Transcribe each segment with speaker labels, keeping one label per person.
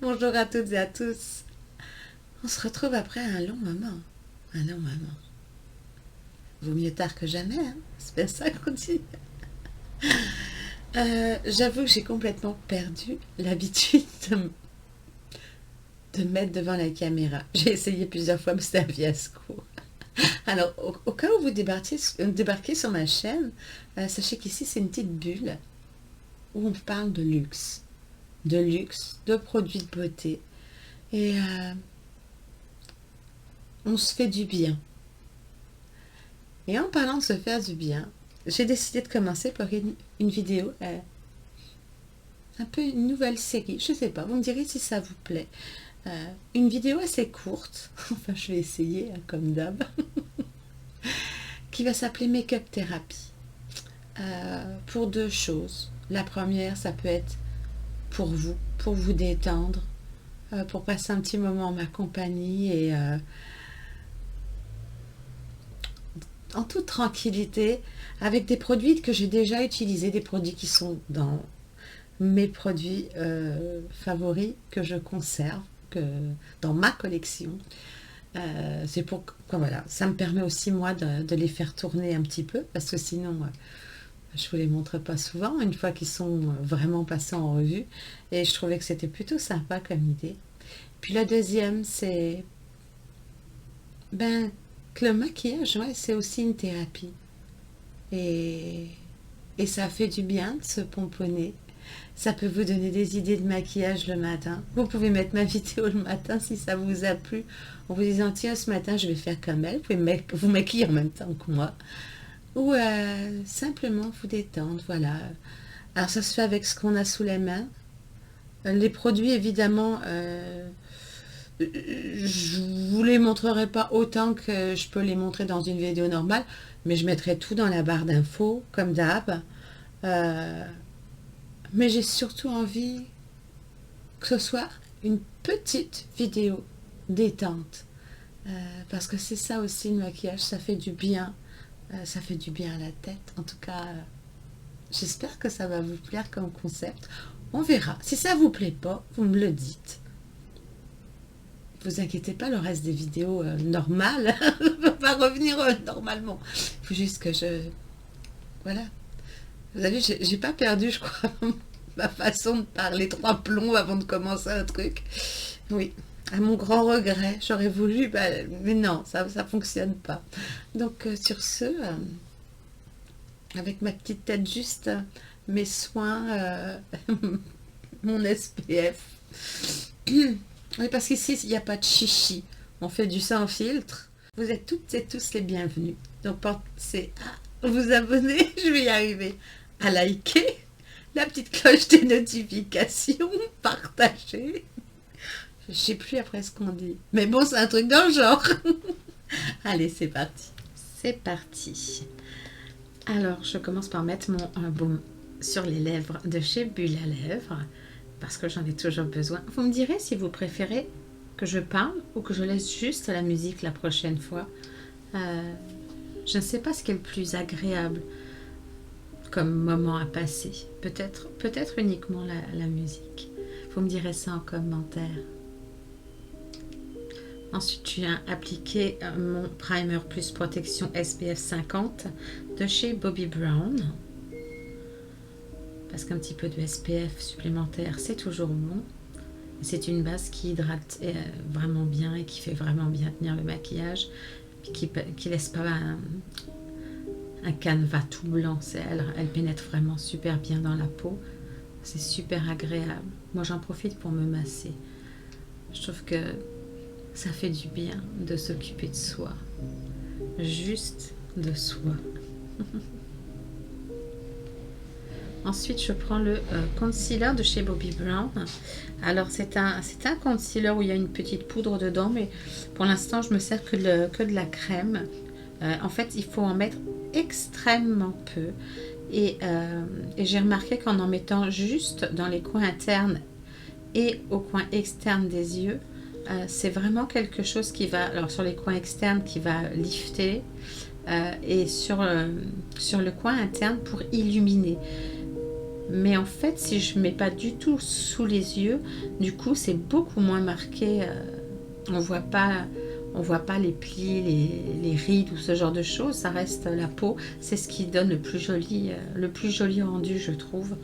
Speaker 1: Bonjour à toutes et à tous. On se retrouve après un long moment. Un long moment. Vaut mieux tard que jamais, hein. C'est bien ça qu'on dit. J'avoue que j'ai complètement perdu l'habitude de me mettre devant la caméra. J'ai essayé plusieurs fois, mais c'était un fiasco. Alors, au cas où vous débarquez sur ma chaîne, sachez qu'ici, c'est une petite bulle où on parle de luxe, de produits de beauté. Et on se fait du bien. Et en parlant de se faire du bien, j'ai décidé de commencer par une vidéo, un peu une nouvelle série, je sais pas, vous me direz si ça vous plaît. Une vidéo assez courte, enfin je vais essayer, hein, comme d'hab, qui va s'appeler Make-up Therapy. Pour deux choses. La première, ça peut être pour vous détendre, pour passer un petit moment en ma compagnie et en toute tranquillité, avec des produits que j'ai déjà utilisés, des produits qui sont dans mes produits favoris que je conserve dans ma collection. C'est pour voilà, ça me permet aussi moi de les faire tourner un petit peu parce que sinon je vous les montre pas souvent une fois qu'ils sont vraiment passés en revue et je trouvais que c'était plutôt sympa comme idée. Puis la deuxième c'est ben que le maquillage, ouais, c'est aussi une thérapie et ça fait du bien de se pomponner. Ça peut vous donner des idées de maquillage le matin. Vous pouvez mettre ma vidéo le matin si ça vous a plu, en vous disant tiens, ce matin je vais faire comme elle. Vous pouvez vous maquiller en même temps que moi. Ou simplement vous détendre, voilà. Alors ça se fait avec ce qu'on a sous les mains. Les produits, évidemment, je vous les montrerai pas autant que je peux les montrer dans une vidéo normale, mais je mettrai tout dans la barre d'infos, comme d'hab. Euh, mais j'ai surtout envie que ce soit une petite vidéo détente. Parce que c'est ça aussi le maquillage, ça fait du bien. Ça fait du bien à la tête. En tout cas, j'espère que ça va vous plaire comme concept. On verra. Si ça vous plaît pas, vous me le dites. Vous inquiétez pas, le reste des vidéos normales va revenir normalement. Il faut juste que je... Voilà. Vous avez vu, j'ai pas perdu, je crois, ma façon de parler trois plombs avant de commencer un truc. Oui, à mon grand regret, j'aurais voulu, bah, mais non, ça fonctionne pas. Donc sur ce, avec ma petite tête juste, mes soins, mon SPF. Oui, parce qu'ici, il n'y a pas de chichi. On fait du sans filtre. Vous êtes toutes et tous les bienvenus. Donc pensez à vous abonner, je vais y arriver, à liker, la petite cloche des notifications, partager. Je ne sais plus après ce qu'on dit. Mais bon, c'est un truc dans le genre. Allez, c'est parti. C'est parti. Alors, je commence par mettre mon baume sur les lèvres de chez Bulle à Lèvres, parce que j'en ai toujours besoin. Vous me direz si vous préférez que je parle ou que je laisse juste la musique la prochaine fois. Je ne sais pas ce qui est le plus agréable comme moment à passer. Peut-être uniquement la musique. Vous me direz ça en commentaire. Ensuite, je viens appliquer mon primer plus protection SPF 50 de chez Bobbi Brown. Parce qu'un petit peu de SPF supplémentaire, c'est toujours bon. C'est une base qui hydrate vraiment bien et qui fait vraiment bien tenir le maquillage. Qui laisse pas un canevas tout blanc. Elle pénètre vraiment super bien dans la peau. C'est super agréable. Moi, j'en profite pour me masser. Je trouve que ça fait du bien de s'occuper de soi. Juste de soi. Ensuite, je prends le concealer de chez Bobbi Brown. Alors, c'est un concealer où il y a une petite poudre dedans, mais pour l'instant, je me sers que de la crème. En fait, il faut en mettre extrêmement peu. Et j'ai remarqué qu'en en mettant juste dans les coins internes et au coin externe des yeux, c'est vraiment quelque chose qui va, alors sur les coins externes, qui va lifter et sur le coin interne pour illuminer. Mais en fait, si je ne mets pas du tout sous les yeux, du coup, c'est beaucoup moins marqué. On voit pas, on voit pas les plis, les rides ou ce genre de choses. Ça reste la peau. C'est ce qui donne le plus joli rendu, je trouve.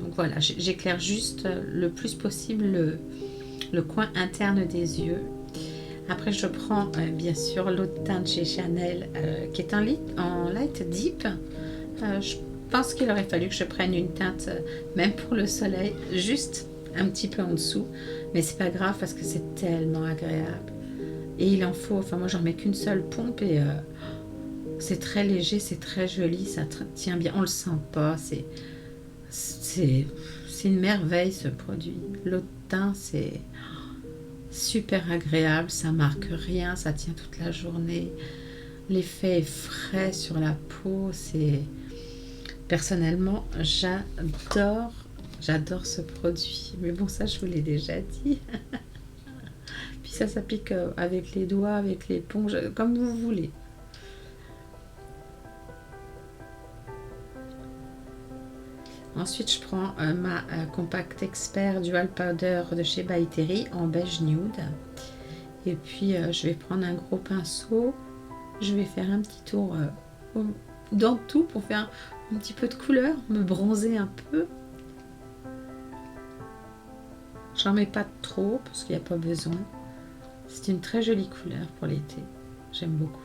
Speaker 1: Donc voilà, j'éclaire juste le plus possible le coin interne des yeux. Après, je prends bien sûr l'eau de teint de chez Chanel qui est en light deep. Je pense qu'il aurait fallu que je prenne une teinte, même pour le soleil, juste un petit peu en dessous. Mais c'est pas grave parce que c'est tellement agréable. Et il en faut, enfin moi j'en mets qu'une seule pompe et c'est très léger, c'est très joli, ça tient bien, on le sent pas, c'est une merveille ce produit. L'eau de teint c'est super agréable, ça marque rien, ça tient toute la journée. L'effet est frais sur la peau, c'est... Personnellement, j'adore ce produit. Mais bon, ça, je vous l'ai déjà dit. Puis ça s'applique avec les doigts, avec l'éponge, comme vous voulez. Ensuite, je prends ma Compact Expert Dual Powder de chez By Terry en beige nude. Et puis, je vais prendre un gros pinceau. Je vais faire un petit tour dans tout pour faire un petit peu de couleur, me bronzer un peu. J'en mets pas trop parce qu'il n'y a pas besoin. C'est une très jolie couleur pour l'été. J'aime beaucoup.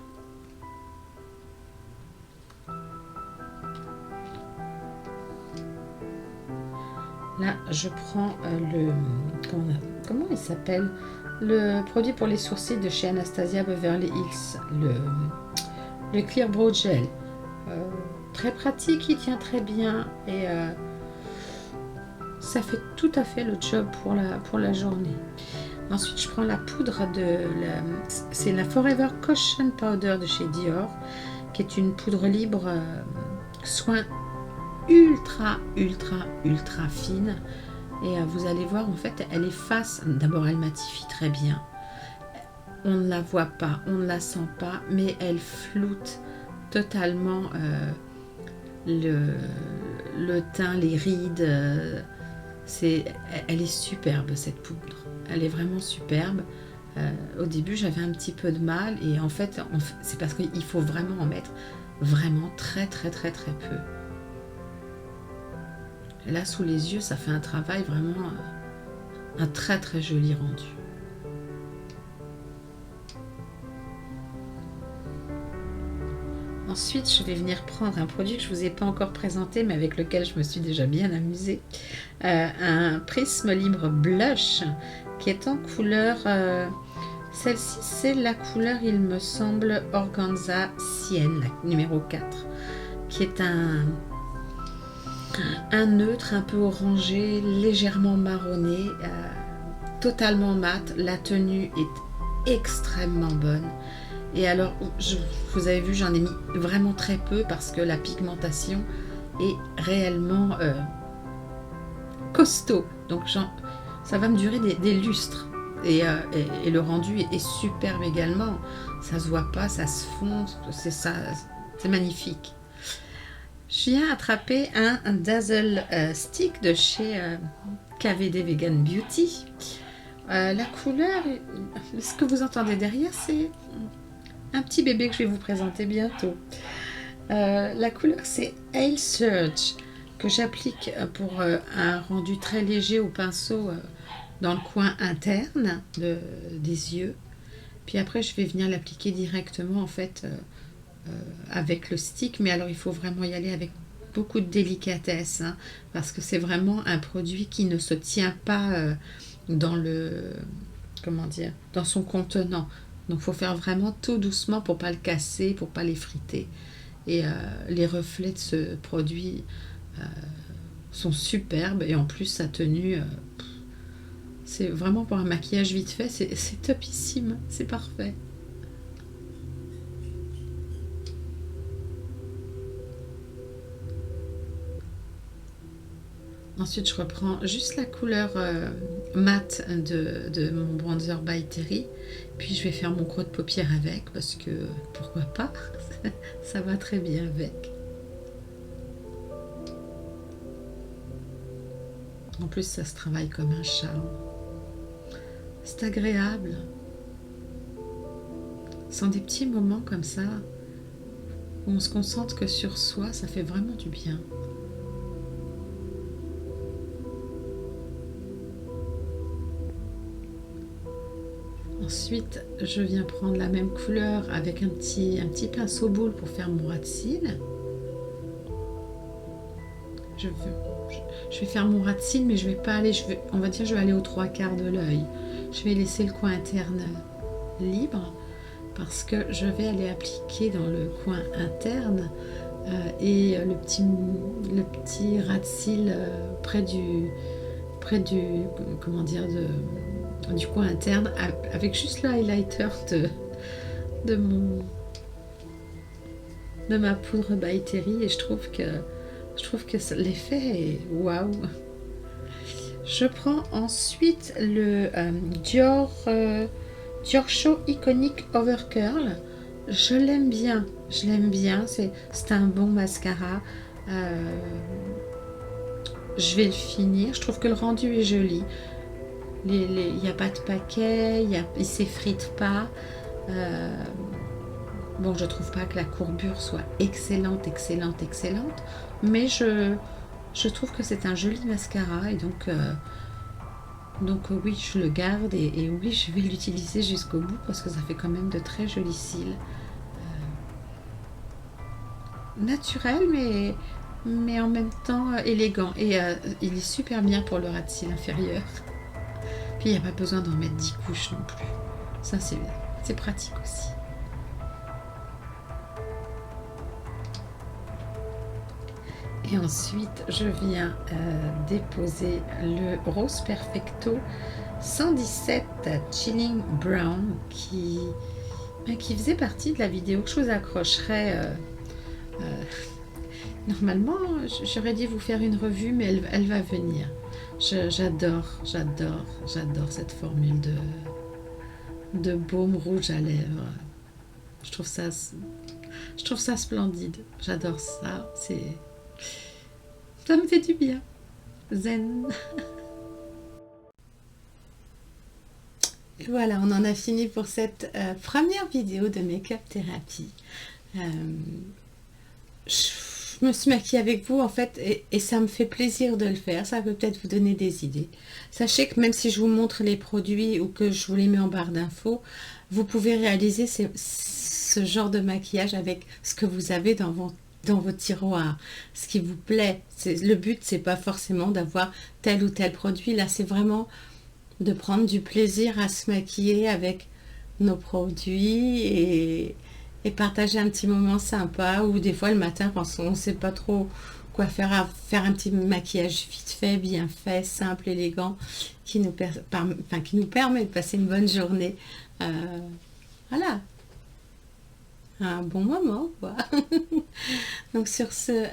Speaker 1: Là, je prends comment il s'appelle? Le produit pour les sourcils de chez Anastasia Beverly Hills. Le Clear Brow Gel. Très pratique, il tient très bien et ça fait tout à fait le job pour la journée. Ensuite, je prends la poudre c'est la Forever Cushion Powder de chez Dior, qui est une poudre libre soin ultra fine. Et vous allez voir, en fait, elle efface. D'abord, elle matifie très bien. On ne la voit pas, on ne la sent pas, mais elle floute totalement le teint, les rides. Elle est superbe cette poudre. Elle est vraiment superbe. Au début, j'avais un petit peu de mal et en fait, c'est parce qu'il faut vraiment en mettre vraiment très peu. Et là, sous les yeux, ça fait un travail vraiment, un très joli rendu. Ensuite, je vais venir prendre un produit que je ne vous ai pas encore présenté, mais avec lequel je me suis déjà bien amusée. Un prisme libre blush qui est en couleur... celle-ci, c'est la couleur, il me semble, Organza Sienne, la numéro 4, qui est un neutre un peu orangé, légèrement marronné, totalement mat. La tenue est extrêmement bonne. Et alors, vous avez vu, j'en ai mis vraiment très peu parce que la pigmentation est réellement costaud. Donc, ça va me durer des lustres. Et le rendu est superbe également. Ça se voit pas, ça se fond, c'est magnifique. Je viens attraper un Dazzle Stick de chez KVD Vegan Beauty. La couleur, ce que vous entendez derrière, c'est un petit bébé que je vais vous présenter bientôt. La couleur, c'est Ale Surge, que j'applique pour un rendu très léger au pinceau dans le coin interne des yeux. Puis après, je vais venir l'appliquer directement en fait avec le stick. Mais alors, il faut vraiment y aller avec beaucoup de délicatesse hein, parce que c'est vraiment un produit qui ne se tient pas dans dans son contenant. Donc, il faut faire vraiment tout doucement pour pas le casser, pour pas l'effriter. Et les reflets de ce produit sont superbes et en plus sa tenue, c'est vraiment pour un maquillage vite fait, c'est topissime, c'est parfait. Ensuite, je reprends juste la couleur mat de mon bronzer By Terry. Puis, je vais faire mon creux de paupière avec parce que pourquoi pas, ça va très bien avec. En plus, ça se travaille comme un charme. C'est agréable. Sans des petits moments comme ça, où on se concentre que sur soi, ça fait vraiment du bien. Ensuite, je viens prendre la même couleur avec un petit pinceau boule pour faire mon ras de cils. Je vais faire mon ras de cils, mais je vais pas aller, on va dire, je vais aller aux 3/4 de l'œil. Je vais laisser le coin interne libre parce que je vais aller appliquer dans le coin interne et le petit ras de cils près du comment dire, du coin interne avec juste le highlighter de ma poudre by Terry, et je trouve que l'effet est waouh. Je prends ensuite le Dior Show Iconic Overcurl. Je l'aime bien, c'est un bon mascara. Je vais le finir. Je trouve que le rendu est joli. Il n'y a pas de paquet, il ne s'effrite pas. Bon, je trouve pas que la courbure soit excellente, mais je trouve que c'est un joli mascara, et donc oui, je le garde, et oui, je vais l'utiliser jusqu'au bout parce que ça fait quand même de très jolis cils. Naturel, mais en même temps élégant, et il est super bien pour le ras de cils inférieur. Puis il n'y a pas besoin d'en mettre 10 couches non plus. Ça, c'est pratique aussi. Et ensuite, je viens déposer le Rose Perfecto 117 Chilling Brown qui faisait partie de la vidéo que je vous accrocherai. Normalement, j'aurais dû vous faire une revue, mais elle va venir. J'adore cette formule de baume rouge à lèvres. Je trouve ça splendide. J'adore ça. Ça me fait du bien. Zen. Et voilà, on en a fini pour cette première vidéo de make-up thérapie. Je me suis maquillée avec vous en fait, et ça me fait plaisir de le faire. Ça peut peut-être vous donner des idées. Sachez que même si je vous montre les produits ou que je vous les mets en barre d'infos, vous pouvez réaliser ce genre de maquillage avec ce que vous avez dans vos tiroirs, ce qui vous plaît. Le but, c'est pas forcément d'avoir tel ou tel produit. Là, c'est vraiment de prendre du plaisir à se maquiller avec nos produits, et partager un petit moment sympa, ou des fois le matin quand on ne sait pas trop quoi faire, à faire un petit maquillage vite fait, bien fait, simple, élégant, qui nous permet de passer une bonne journée. Voilà, un bon moment, quoi. Donc sur ce,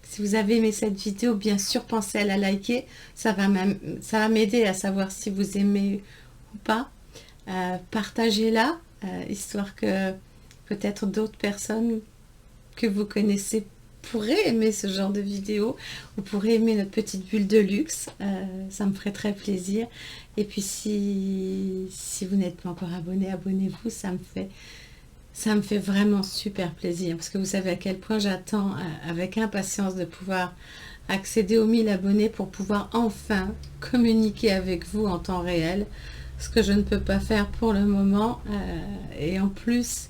Speaker 1: si vous avez aimé cette vidéo, bien sûr, pensez à la liker. Ça va m'aider à savoir si vous aimez ou pas. Partagez-la, histoire que peut-être d'autres personnes que vous connaissez pourraient aimer ce genre de vidéo, ou pourraient aimer notre petite bulle de luxe. Ça me ferait très plaisir. Et puis si vous n'êtes pas encore abonné, abonnez-vous. Ça me fait vraiment super plaisir, parce que vous savez à quel point j'attends avec impatience de pouvoir accéder aux 1000 abonnés pour pouvoir enfin communiquer avec vous en temps réel, ce que je ne peux pas faire pour le moment. Et en plus,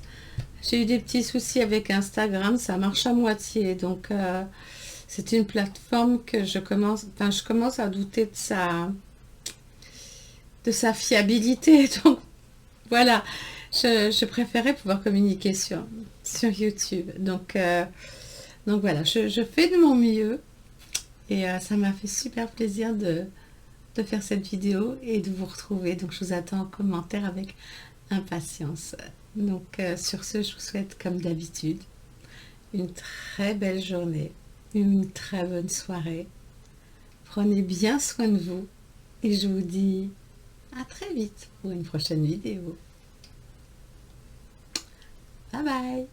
Speaker 1: j'ai eu des petits soucis avec Instagram, ça marche à moitié, donc c'est une plateforme que je commence à douter de sa fiabilité. Donc voilà, je préférais pouvoir communiquer sur YouTube. Donc voilà, je fais de mon mieux, et ça m'a fait super plaisir de faire cette vidéo et de vous retrouver. Donc je vous attends en commentaire avec impatience. Donc sur ce, je vous souhaite comme d'habitude une très belle journée, une très bonne soirée. Prenez bien soin de vous, et je vous dis à très vite pour une prochaine vidéo. Bye bye.